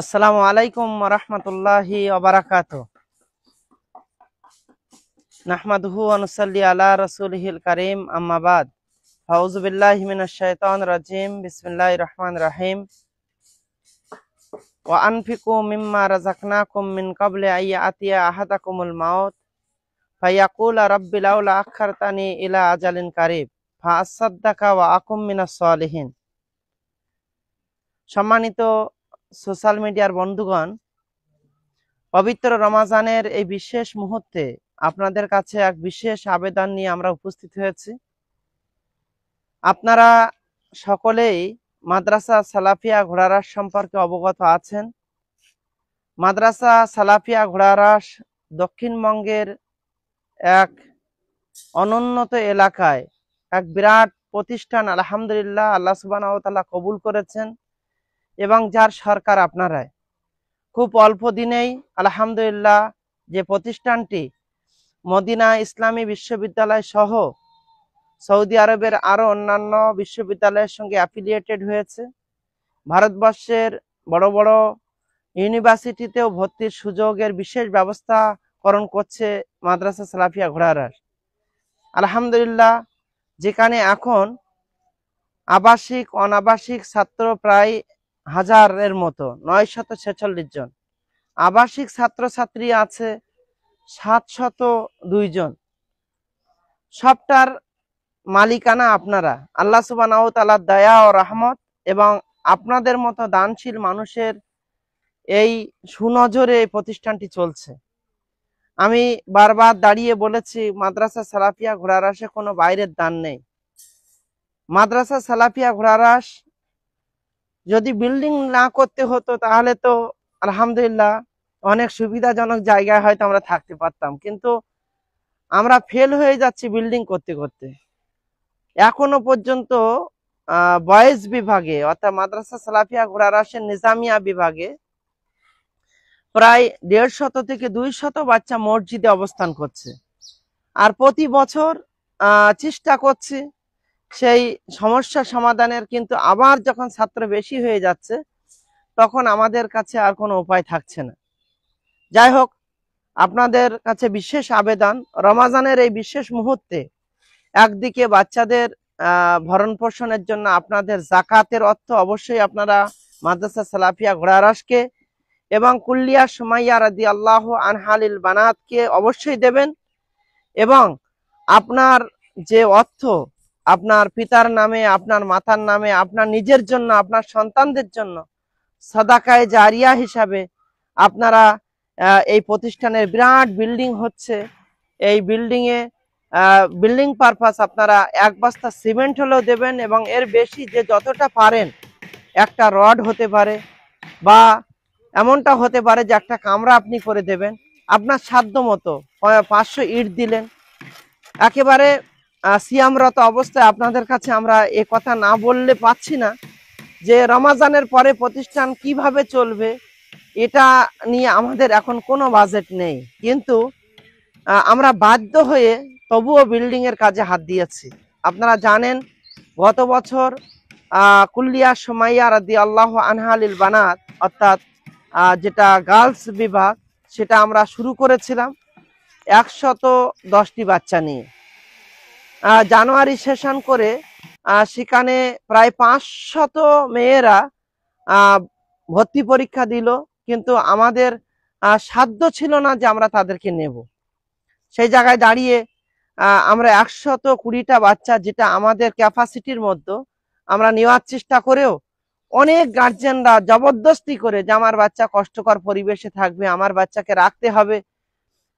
আসসালামু আলাইকুম ওয়া রাহমাতুল্লাহি ওয়া বারাকাতুহু। নাহমাদুহু ওয়া নুসাল্লি আলা রাসূলিহিল কারীম, আম্মা বাদ। আউযু বিল্লাহি মিনাশ শাইতানির রাজীম। বিসমিল্লাহির রহমানির রহিম। ওয়া আনফিকু মিম্মা রাযাকনাকুম মিন ক্বাবলি আইয়াতিয়া আহাদাকুমুল মাউত ফায়াকুলা রাব্বি লাউলা আখখারতানি ইলা আজালিন কারীব ফাআসাদদাকা ওয়া আকুম মিনাস সালিহিন। সম্মানিত সোশ্যাল মিডিয়ার বন্ধুগণ, পবিত্র রমাজানের এই বিশেষ মুহূর্তে আপনাদের কাছে এক বিশেষ আবেদন নিয়ে আমরা উপস্থিত হয়েছি। আপনারা সকলেই মাদ্রাসা সালাফিয়া ঘোড়ারাস সম্পর্কে অবগত আছেন। মাদ্রাসা সালাফিয়া ঘোড়ারাস দক্ষিণবঙ্গের এক অনুন্নত এলাকায় এক বিরাট প্রতিষ্ঠান। আলহামদুলিল্লাহ, আল্লাহ সুবহানাহু ওয়া তাআলা কবুল করেছেন এবং যার সরকার আপনারাই। খুব অল্প দিনেই আলহামদুলিল্লাহ যে প্রতিষ্ঠানটি মদিনা ইসলামী বিশ্ববিদ্যালয় সহ সৌদি আরবের আরো অন্যান্য বিশ্ববিদ্যালয়ের সঙ্গে অ্যাফিলিয়েটেড হয়েছে। ভারতবর্ষের বড় বড় ইউনিভার্সিটিতেও ভর্তির সুযোগের বিশেষ ব্যবস্থাকরণ করছে মাদ্রাসা সালাফিয়া ঘোড়ারাস। আলহামদুলিল্লাহ, যেখানে এখন আবাসিক অনাবাসিক ছাত্র প্রায় হাজারের মতো 946 জন, আবাসিক ছাত্রছাত্রী আছে 702 জন। সবটার মালিকানা আপনারা। আল্লাহ সুবহানাহু ওয়া তাআলার দয়া ও রহমত এবং আপনাদের মতো দানশীল মানুষের এই সুনজরে এই প্রতিষ্ঠানটি চলছে। আমি বারবার দাঁড়িয়ে বলেছি, মাদ্রাসা সালাফিয়া ঘোড়ারাসে কোনো বাইরের দান নেই। মাদ্রাসা সালাফিয়া ঘোড়ারাস যদি বিল্ডিং না করতে হতো তাহলে তো আলহামদুলিল্লাহ অনেক সুবিধাজনক জায়গায় হয়তো আমরা থাকতে পারতাম, কিন্তু আমরা ফেল হয়ে যাচ্ছি বিল্ডিং করতে করতে। এখনো পর্যন্ত বয়েজ বিভাগে অর্থাৎ মাদ্রাসা সালাফিয়া ঘোড়ারাসের নিজামিয়া বিভাগে প্রায় 150 থেকে 200 বাচ্চা মসজিদে অবস্থান করছে। আর প্রতি বছর চেষ্টা করছি সেই সমস্যা সমাধানের, কিন্তু আবার যখন ছাত্র বেশি হয়ে যাচ্ছে তখন আমাদের কাছে আর কোনো উপায় থাকছে না। যাই হোক, আপনাদের কাছে বিশেষ আবেদন, রমাজানের এই বিশেষ মুহূর্তে একদিকে বাচ্চাদের ভরণ পোষণের জন্য আপনাদের যাকাতের অর্থ অবশ্যই আপনারা মাদ্রাসা সালাফিয়া ঘোড়ারাসকে এবং কুল্লিয়া সুমাইয়া রাদিয়াল্লাহু আনহালিল বানাতকে অবশ্যই দেবেন। এবং আপনার যে অর্থ আপনার পিতার নামে, আপনার মাতার নামে, আপনার নিজের জন্য, আপনার সন্তানদের জন্য সাদাকায়ে জারিয়া হিসাবে আপনারা এই প্রতিষ্ঠানের বিরাট বিল্ডিং হচ্ছে, এই বিল্ডিং পারপাস আপনারা 1 বস্তা সিমেন্ট হলেও দেবেন এবং এর বেশি যে যতটা পারেন, একটা রড হতে পারে বা এমনটা হতে পারে যে একটা কামরা আপনি করে দেবেন। আপনার সাধ্য মতো 500 ইট দিলেন। একেবারে সিয়ামরত অবস্থায় আপনাদের কাছে আমরা এ কথা না বললে পাচ্ছি না যে রমাজানের পরে প্রতিষ্ঠান কিভাবে চলবে, এটা নিয়ে আমাদের এখন কোনো বাজেট নেই, কিন্তু আমরা বাধ্য হয়ে তবুও বিল্ডিং এর কাজে হাত দিয়েছি। আপনারা জানেন গত বছর কুল্লিয়া সুমাইয়া রাদিয়াল্লাহু আনহালিল বানাত অর্থাৎ যেটা গার্লস বিভাগ, সেটা আমরা শুরু করেছিলাম 110টি বাচ্চা নিয়ে। জানুয়ারি সেশন করে সেখানে প্রায় 500 মেয়েরা ভর্তি পরীক্ষা দিল, কিন্তু আমাদের সাধ্য ছিল না যে আমরা তাদেরকে নেব। সেই জায়গায় দাঁড়িয়ে আমরা 120টা বাচ্চা, যেটা আমাদের ক্যাপাসিটির মধ্যে, আমরা নেওয়ার চেষ্টা করেও অনেক গার্জেনরা জবরদস্তি করে যে আমার বাচ্চা কষ্টকর পরিবেশে থাকবে, আমার বাচ্চাকে রাখতে হবে,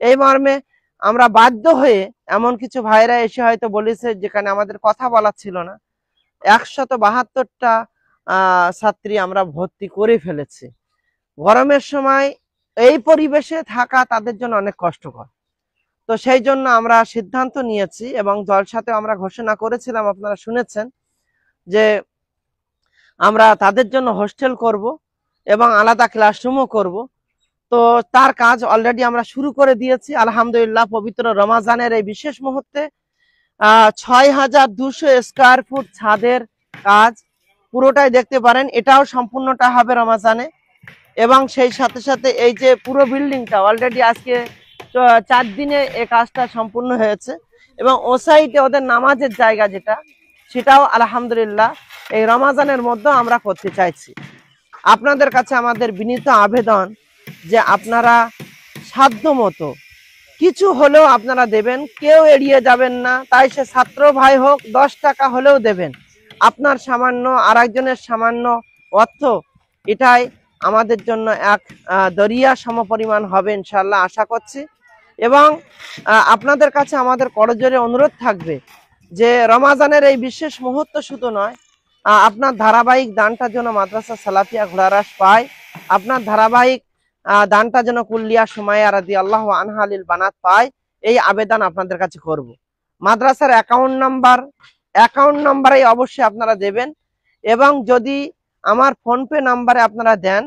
এই মর্মে আমরা বাধ্য হয়ে, এমন কিছু ভাইরা এসে হয়তো বলেছে যেখানে আমাদের কথা বলা ছিল না, 172টা ছাত্রী আমরা ভর্তি করে ফেলেছি। গরমের সময় এই পরিবেশে থাকা তাদের জন্য অনেক কষ্টকর। তো সেই জন্য আমরা সিদ্ধান্ত নিয়েছি এবং জলসাতে আমরা ঘোষণা করেছিলাম, আপনারা শুনেছেন, যে আমরা তাদের জন্য হোস্টেল করব এবং আলাদা ক্লাসরুমও করব। তো তার কাজ অলরেডি আমরা শুরু করে দিয়েছি আলহামদুলিল্লাহ। পবিত্র রমাজানের এই বিশেষ মুহূর্তে 6200 স্কয়ার ফুট ছাদের কাজ পুরোটাই দেখতে পারেন, এটাও সম্পূর্ণটা হবে রমাজানে। এবং সেই সাথে সাথে এই যে পুরো বিল্ডিংটা অলরেডি আজকে 4 দিনে এই কাজটা সম্পূর্ণ হয়েছে। এবং ও সাইডে ওদের নামাজের জায়গা যেটা, সেটাও আলহামদুলিল্লাহ এই রমাজানের মধ্যে আমরা করতে চাইছি। আপনাদের কাছে আমাদের বিনীত আবেদন যে আপনারা সাধ্য মতো কিছু হলেও আপনারা দেবেন, কেউ এড়িয়ে যাবেন না। তাই সে ছাত্র ভাই হোক, 10 টাকা হলেও দেবেন। আপনার সামান্য আর একজনের সামান্য অর্থ, এটাই আমাদের জন্য এক দরিয়া সমপরিমাণ হবে ইনশাল্লাহ আশা করছি। এবং আপনাদের কাছে আমাদের করজোরে অনুরোধ থাকবে যে রমাজানের এই বিশেষ মুহূর্ত শুধু নয়, আপনার ধারাবাহিক দানটা যেন মাদ্রাসা সালাফিয়া ঘোড়ারাস পায়, আপনার ধারাবাহিক দানটা যেন কুল্লিয়া সুমাইয়া রাদিয়াল্লাহু আনহা লিল বানাত পায়, এই আবেদন আপনাদের কাছে করব। মাদ্রাসার অ্যাকাউন্ট নাম্বারে অবশ্যই আপনারা দেবেন। এবং যদি আমার ফোনপে নাম্বারে আপনারা দেন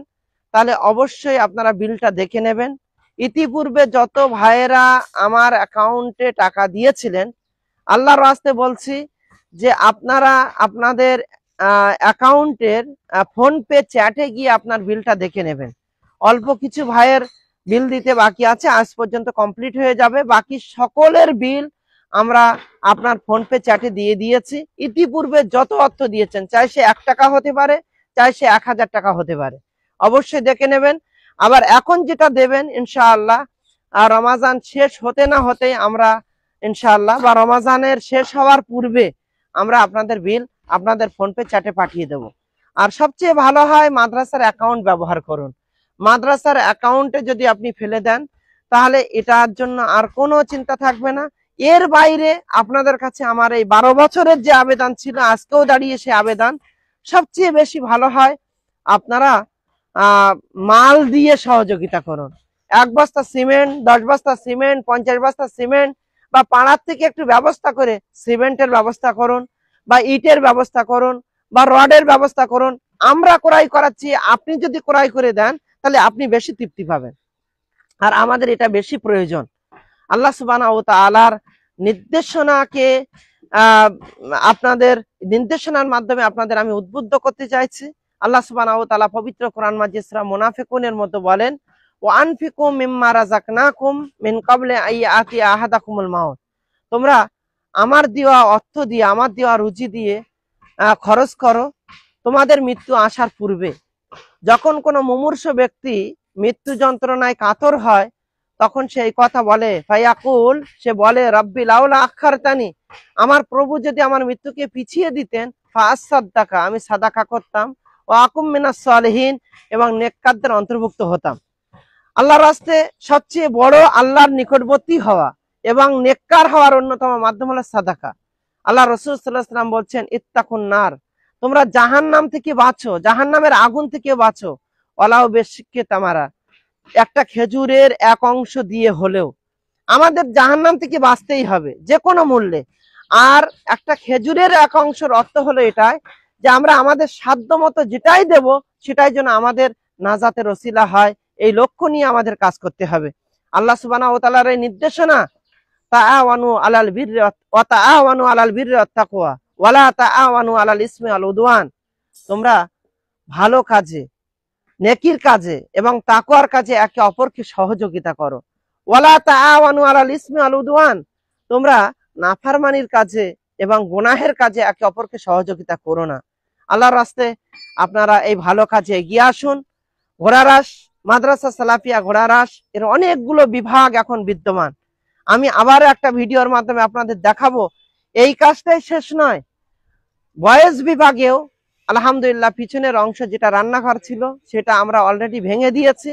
তাহলে অবশ্যই আপনারা বিলটা দেখে নেবেন। ইতিপূর্বে যত ভাইয়েরা আমার অ্যাকাউন্টে টাকা দিয়েছিলেন, আল্লাহর রাস্তে বলছি যে আপনারা আপনাদের অ্যাকাউন্টের ফোনপে চ্যাটে গিয়ে আপনার বিলটা দেখে নেবেন। অল্প কিছু ভাইয়ের বিল দিতে বাকি আছে, আজ পর্যন্ত কমপ্লিট হয়ে যাবে। বাকি সকলের বিল আমরা আপনার ফোনপে চ্যাটে দিয়ে দিয়েছি। ইতিপূর্বে যত অর্থ দিয়েছেন, চাই সে 1 টাকা হতে পারে, চাই সে 1000 টাকা হতে পারে, অবশ্যই দেখে নেবেন। আবার এখন যেটা দেবেন ইনশাআল্লাহ রমাজান শেষ হতে না হতে আমরা ইনশাআল্লাহ, বা রমাজানের শেষ হওয়ার পূর্বে আমরা আপনাদের বিল আপনাদের ফোনপে চ্যাটে পাঠিয়ে দেব। আর সবচেয়ে ভালো হয় মাদ্রাসার অ্যাকাউন্ট ব্যবহার করুন। মাদ্রাসার অ্যাকাউন্টে যদি আপনি ফেলে দেন তাহলে এটার জন্য আর কোনো চিন্তা থাকবে না। এর বাইরে আপনাদের কাছে আমার এই 12 বছরের যে আবেদন ছিল, আজকেও দাঁড়িয়ে সে আবেদন, সবচেয়ে বেশি ভালো হয় আপনারা মাল দিয়ে সহযোগিতা করুন। 1 বস্তা সিমেন্ট, 10 বস্তা সিমেন্ট, 50 বস্তা সিমেন্ট, বা পাড়ার থেকে একটু ব্যবস্থা করে সিমেন্টের ব্যবস্থা করুন, বা ইটের ব্যবস্থা করুন, বা রডের ব্যবস্থা করুন। আমরা ক্রয় করাচ্ছি, আপনি যদি ক্রয় করে দেন তাহলে আপনি বেশি তৃপ্তি পাবেন, আর আমাদের এটা বেশি প্রয়োজন। আল্লাহ সুবহানাহু ওয়া তাআলার নির্দেশনাকে আপনাদের নির্দেশনার মাধ্যমে আপনাদের আমি উদ্বুদ্ধ করতে চাইছি। আল্লাহ সুবহানাহু ওয়া তাআলা পবিত্র কোরআন মাজিদ সূরা মুনাফিকুনের মধ্যে বলেন, ওয়া আনফিকু মিম্মা রাযাকনাকুম মিন ক্বাবলি আইয়াতি আহাদাকুমুল মাউত। তোমরা আমার দেওয়া অর্থ দিয়ে, আমার দেওয়া রুজি দিয়ে খরচ করো তোমাদের মৃত্যু আসার পূর্বে। যখন কোনো মুমূর্ষ ব্যক্তি মৃত্যু যন্ত্রণায় কাতর হয়, তখন সেই কথা বলে, ফায়াকুল, সে বলে, রব্বি লাউলা আখারতানি, আমার প্রভু যদি আমার মৃত্যুকে পিছিয়ে দিতেন, ফাআসাদ্দাকা, আমি সাদাকা করতাম, ওয়া আকুম মিনাস সালিহিন, এবং নেককারদের অন্তর্ভুক্ত হতাম। আল্লাহর রাস্তে সবচেয়ে বড় আল্লাহর নিকটবর্তী হওয়া এবং নেককার হওয়ার অন্যতম মাধ্যম হলো সাদাকা। আল্লাহ রাসূল সাল্লাল্লাহু আলাইহি ওয়াসাল্লাম বলছেন, ইত্তাকুন নার, তোমরা জাহান্নাম থেকে বাঁচো, জাহান্নামের আগুন থেকে বাঁচো, ওয়ালাউ বিশিক্কি তামারা, একটা খেজুরের এক অংশ দিয়ে হলেও। আমাদের জাহান্নাম থেকে বাঁচতেই হবে যে কোনো মূল্যে। আর একটা খেজুরের এক অংশের অর্থ হলো এটাই যে আমরা আমাদের সাধ্য মতো যেটাই দেব সেটাই যেন আমাদের নাজাতের ওসিলা হয়, এই লক্ষ্য নিয়ে আমাদের কাজ করতে হবে। আল্লাহ সুবহানাহু ওয়া তাআলার এই নির্দেশনা, তাআওয়ানু আলাল বিররি ওয়া তাআওয়ানু আলাল বিররি ওয়াত তাকওয়া ওয়া লা তাআওয়ানু আলাল ইসমি ওয়াল উদওয়ান, তোমরা ভালো কাজে, নেকির কাজে এবং তাকওয়ার কাজে একে অপরকে সহযোগিতা করো। ওয়ালা তাআওয়ানু আলাল ইসমি ওয়াল উদওয়ান, তোমরা নাফরমানির কাজে এবং গুনাহের কাজে একে অপরকে সহযোগিতা করো না। আল্লাহর রাস্তে আপনারা এই ভালো কাজে এগিয়ে আসুন। ঘোড়ারাস মাদ্রাসা সালাফিয়া ঘোড়ারাস এর অনেকগুলো বিভাগ এখন বিদ্যমান। আমি আবার একটা ভিডিওর মাধ্যমে আপনাদের দেখাবো। এই কাজটাই শেষ নয়, বয়েজ বিভাগেও আলহামদুলিল্লাহ পিছনের অংশ যেটা রান্নাঘর ছিল সেটা আমরা অলরেডি ভেঙে দিয়েছি।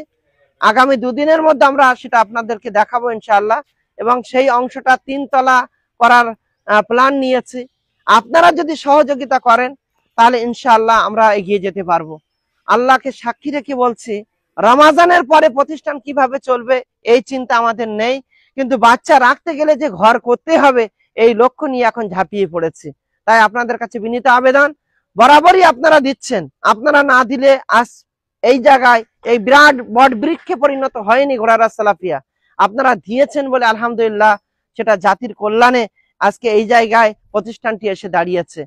আগামী 2 দিনের মধ্যে আমরা সেটা আপনাদেরকে দেখাবো ইনশাআল্লাহ, এবং সেই অংশটা 3 তলা করার প্ল্যান নিয়েছি। আপনারা যদি সহযোগিতা করেন তাহলে ইনশাআল্লাহ আমরা এগিয়ে যেতে পারবো। আল্লাহকে সাক্ষী রেখে বলছি, রমাজানের পরে প্রতিষ্ঠান কিভাবে চলবে এই চিন্তা আমাদের নেই, কিন্তু বাচ্চা রাখতে গেলে যে ঘর করতে হবে এই লক্ষ্য নিয়ে এখন ঝাঁপিয়ে পড়েছি। তাই আপনাদের কাছে বিনীত আবেদন, বরাবরই আপনারা দিচ্ছেন, আপনারা না দিলে আজ এই জায়গায় এই বিরাট বট বৃক্ষে পরিণত হয়নি ঘোড়ারাস সালাফিয়া। আপনারা দিয়েছেন বলে আলহামদুলিল্লাহ সেটা জাতির কল্যাণে আজকে এই জায়গায় প্রতিষ্ঠানটি এসে দাঁড়িয়েছে।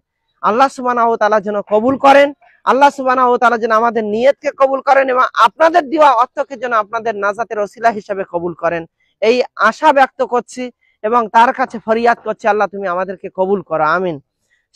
আল্লাহ সুবহানাহু ওয়া তাআলা যেন কবুল করেন। আল্লাহ সুবহানাহু ওয়া তাআলা যেন আমাদের নিয়তকে কবুল করেন এবং আপনাদের দেওয়া অর্থকে যেন আপনাদের নাজাতের ওসিলা হিসেবে কবুল করেন, এই আশা ব্যক্ত করছি এবং তার কাছে ফরিয়াদ করছি, আল্লাহ তুমি আমাদেরকে কবুল করো, আমিন।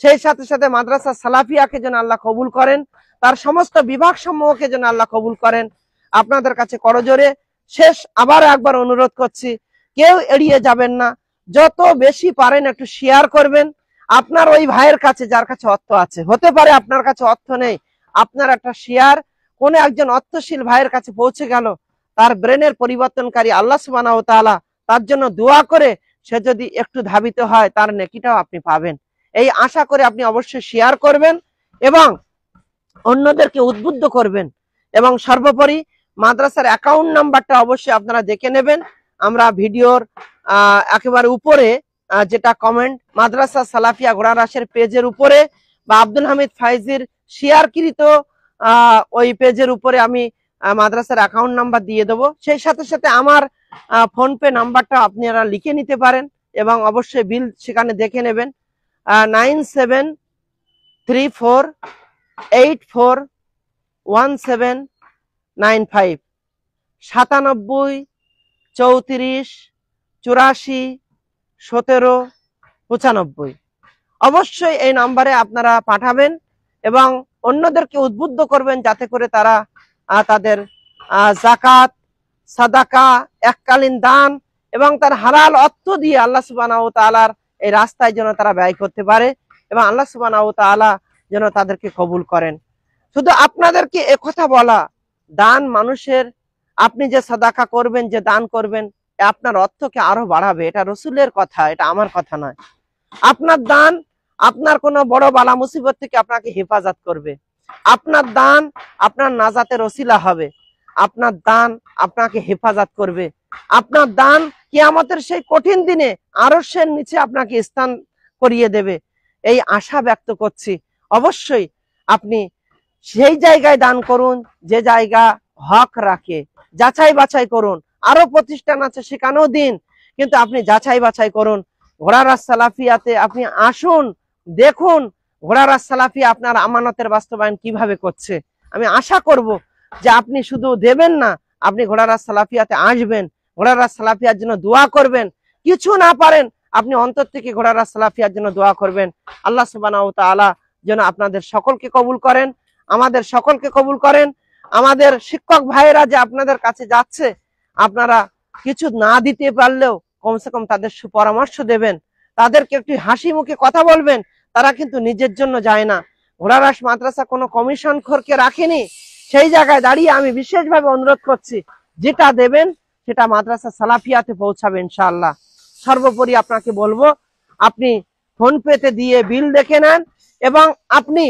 সেই সাথে সাথে মাদ্রাসা সালাফিয়াকে যেন আল্লাহ কবুল করেন, তার সমস্ত বিভাগ সমূহকে যেন আল্লাহ কবুল করেন। আপনাদের কাছে করজোরে শেষ আবার একবার অনুরোধ করছি, কেউ এড়িয়ে যাবেন না, যত বেশি পারেন একটু শেয়ার করবেন আপনার ওই ভাইয়ের কাছে যার কাছে অর্থ আছে। হতে পারে আপনার কাছে অর্থ নেই, আপনার একটা শেয়ার কোন একজন অর্থশীল ভাইয়ের কাছে পৌঁছে গেল, তার ব্রেনের পরিবর্তনকারী আল্লাহ সুবহানাহু ওয়া তাআলা তার জন্য দোয়া করে সে যদি একটু ধাবিত হয় তার নেকিটাও আপনি পাবেন। এই আশা করে আপনি অবশ্যই শেয়ার করবেন এবং অন্যদেরকে উদ্বুদ্ধ করবেন। এবং সর্বোপরি মাদ্রাসার অ্যাকাউন্ট নাম্বারটা অবশ্যই আপনারা দেখে নেবেন। আমরা ভিডিওর একেবারে উপরে যেটা কমেন্ট মাদ্রাসা সালাফিয়া ঘোড়ারাসের পেজের উপরে বা আব্দুল হামিদ ফাইজির শেয়ারকৃত ওই পেজের উপরে আমি মাদ্রাসার অ্যাকাউন্ট নাম্বার দিয়ে দেবো। সেই সাথে সাথে আমার ফোনপে নাম্বারটা আপনারা লিখে নিতে পারেন এবং অবশ্যই বিল সেখানে দেখে নেবেন। 9734841795 9734841795। অবশ্যই এই নাম্বারে আপনারা পাঠাবেন এবং অন্যদেরকে উদ্বুদ্ধ করবেন যাতে করে তারা তাদের যাকাত, সাদাকা, এককালীন দান এবং তার হালাল অর্থ দিয়ে আল্লাহ সুবহানাহু ওয়া তাআলার এই রাস্তায় যেন তারা ব্যয় করতে পারে এবং আল্লাহ সুবহানাহু ওয়া তাআলা যেন তাদেরকে কবুল করেন। শুধু আপনাদেরকে একথা বলা, দান মানুষের, আপনি যে সাদাকা করবেন, যে দান করবেন, আপনার অর্থকে আরো বাড়াবে। এটা রসুলের কথা, এটা আমার কথা নয়। আপনার দান আপনার কোনো বড় বালা মুসিবত থেকে আপনাকে হেফাজত করবে। আপনার দান আপনার নাজাতের ওসিলা হবে। আপনার দান আপনাকে হেফাজত করবে। আপনার দান কিয়ামতের সেই কঠিন দিনে আরশের নিচে আপনাকে স্থান করিয়ে দেবে। এই আশা ব্যক্ত করছি। অবশ্যই আপনি সেই জায়গায় দান করুন যে জায়গা হক রাখে। যাচাই বাছাই করুন, আরো প্রতিষ্ঠান আছে সেখানেও দিন, কিন্তু আপনি যাচাই বাছাই করুন। ঘোড়ারাস সালাফিয়াতে আপনি আসুন, দেখুন ঘোড়ারাস সালাফিয়া আপনার আমানতের বাস্তবায়ন কিভাবে করছে। আমি আশা করব যে আপনি শুধু দেবেন না, আপনি ঘোড়ারাস সালাফিয়াতে আসবেন, ঘোড়ারাস সালাফিয়ার জন্য দোয়া করবেন। কিছু না পারেন আপনি অন্তর থেকে ঘোড়ারাস সালাফিয়ার জন্য দোয়া করবেন। আল্লাহ সুবহানাহু ওয়া তাআলা যেন আপনাদের সকলকে কবুল করেন, আমাদের সকলকে কবুল করেন। আমাদের শিক্ষক ভাইয়েরা যে আপনাদের কাছে যাচ্ছে, আপনারা কিছু না দিতে পারলেও কমসে কম তাদের সুপরামর্শ দেবেন, তাদেরকে একটু হাসি মুখে কথা বলবেন। তারা কিন্তু নিজের জন্য যায় না। ঘোড়ারাস মাদ্রাসা কোনো কমিশন খোরকে রাখেনি। সেই জায়গায় দাঁড়িয়ে আমি বিশেষভাবে অনুরোধ করছি, যেটা দেবেন সেটা মাদ্রাসা সালাফিয়াতে পৌঁছাবে ইনশাআল্লাহ। সর্বোপরি আপনাকে বলবো, আপনি ফোন পেতে দিয়ে বিল দেখে নেন এবং আপনি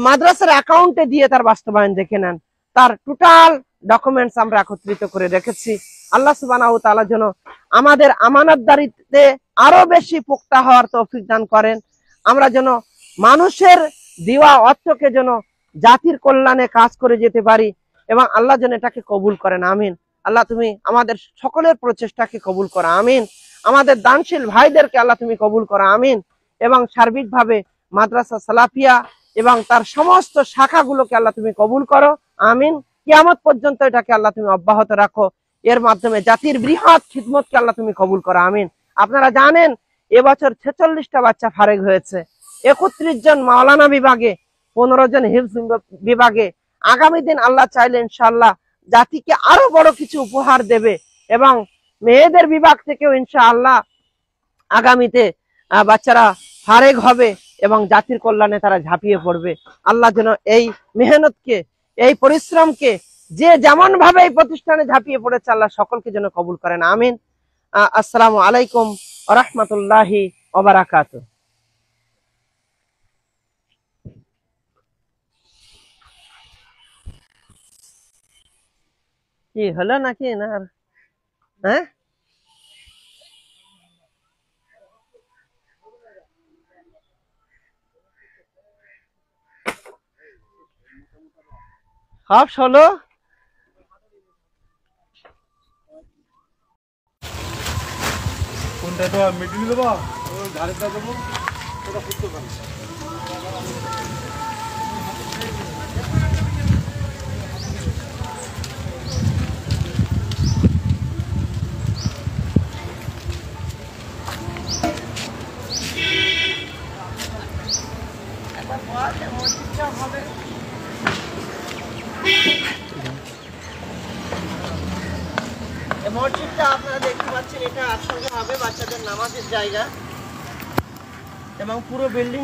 মাদ্রাসার অ্যাকাউন্টে দিয়ে তার বাস্তবায়ন দেখে নেন। তার টোটাল ডকুমেন্টস আমরা একত্রিত করে রেখেছি। আল্লাহ সুবহানাহু ওয়া তাআলা যেন আমাদের আমানতদারিতে আরো বেশি পুক্তা হওয়ার তৌফিক দান করেন। আমরা যেন মানুষের দেওয়া অর্থকে যেন জাতির কল্যাণে কাজ করে যেতে পারি এবং আল্লাহ যেন এটাকে কবুল করেন, আমিন। আল্লাহ তুমি আমাদের সকলের প্রচেষ্টাকে কবুল করো, আমিন। আমাদের দানশীল ভাইদেরকে আল্লাহ তুমি কবুল করো, আমিন। এবং সার্বিকভাবে মাদ্রাসা সালাফিয়া এবং তার সমস্ত শাখাগুলোকে আল্লাহ তুমি কবুল করো, আমিন। কিয়ামত পর্যন্ত এটাকে আল্লাহ তুমি অব্যাহত রাখো। এর মাধ্যমে জাতির বৃহৎ খিদমতকে আল্লাহ তুমি কবুল করো, আমিন। আপনারা জানেন এবছর 46টা বাচ্চা ফারেগ হয়েছে, 31 জন মাওলানা বিভাগে, 15 জন হিফজ বিভাগে। আগামী দিন আল্লাহ চাইলে ইনশাআল্লাহ জাতিকে আরো বড় কিছু উপহার দেবে এবং মেয়েদের বিভাগ থেকেও ইনশাআল্লাহ আগামীতে বাচ্চারা ফারেগ হবে এবং জাতির কল্যাণে তারা ঝাঁপিয়ে পড়বে। আল্লাহ যেন এই মেহনতকে, এই পরিশ্রমকে, যে যেমন ভাবে এই প্রতিষ্ঠানে ঝাঁপিয়ে পড়েছে, আল্লাহ সকলকে যেন কবুল করেন, আমিন। আসসালামু আলাইকুম ওয়া রাহমাতুল্লাহি ওয়া বারাকাতুহু। কি হলো নাকি না? হ্যাঁ, সব হলো। কোনটা তো মিডিল দেবো, ওই ধারেটা দেবো, ওটা করতে পারি। পাশে মসজিদটা হবে। এই মসজিদটা আপনারা দেখতে পাচ্ছেন, এটা আসলে হবে বাচ্চাদের নামাজের জায়গা এবং পুরো বিল্ডিং